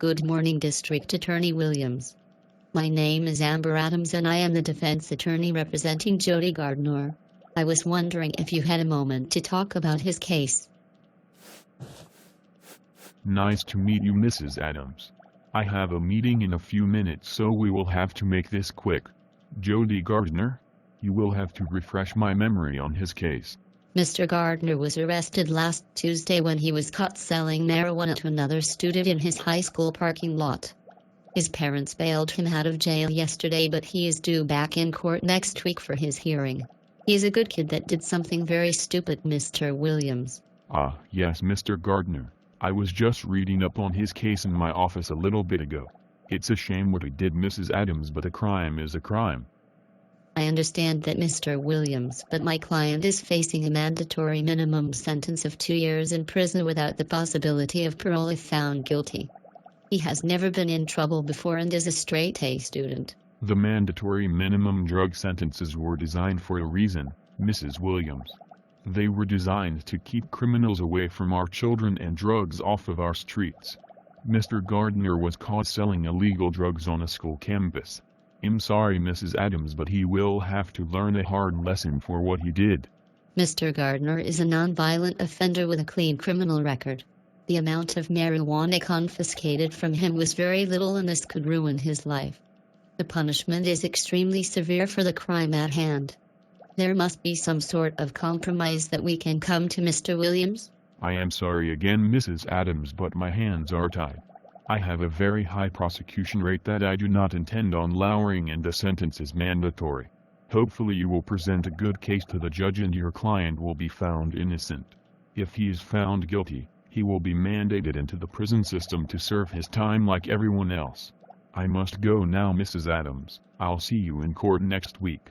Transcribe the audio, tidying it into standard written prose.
Good morning, District Attorney Williams. My name is Amber Adams and I am the defense attorney representing Jody Gardner. I was wondering if you had a moment to talk about his case. Nice to meet you, Mrs. Adams. I have a meeting in a few minutes, so we will have to make this quick. Jody Gardner? You will have to refresh my memory on his case. Mr. Gardner was arrested last Tuesday when he was caught selling marijuana to another student in his high school parking lot. His parents bailed him out of jail yesterday, but he is due back in court next week for his hearing. He's a good kid that did something very stupid, Mr. Williams. Ah, yes, Mr. Gardner. I was just reading up on his case in my office a little bit ago. It's a shame what he did, Mrs. Adams, but a crime is a crime. I understand that, Mr. Williams, but my client is facing a mandatory minimum sentence of 2 years in prison without the possibility of parole if found guilty. He has never been in trouble before and is a straight-A student. The mandatory minimum drug sentences were designed for a reason, Mrs. Williams. They were designed to keep criminals away from our children and drugs off of our streets. Mr. Gardner was caught selling illegal drugs on a school campus. I'm sorry, Mrs. Adams, but he will have to learn a hard lesson for what he did. Mr. Gardner is a non-violent offender with a clean criminal record. The amount of marijuana confiscated from him was very little, and this could ruin his life. The punishment is extremely severe for the crime at hand. There must be some sort of compromise that we can come to, Mr. Williams. I am sorry again, Mrs. Adams, but my hands are tied. I have a very high prosecution rate that I do not intend on lowering, and the sentence is mandatory. Hopefully you will present a good case to the judge and your client will be found innocent. If he is found guilty, he will be mandated into the prison system to serve his time like everyone else. I must go now, Mrs. Adams. I'll see you in court next week.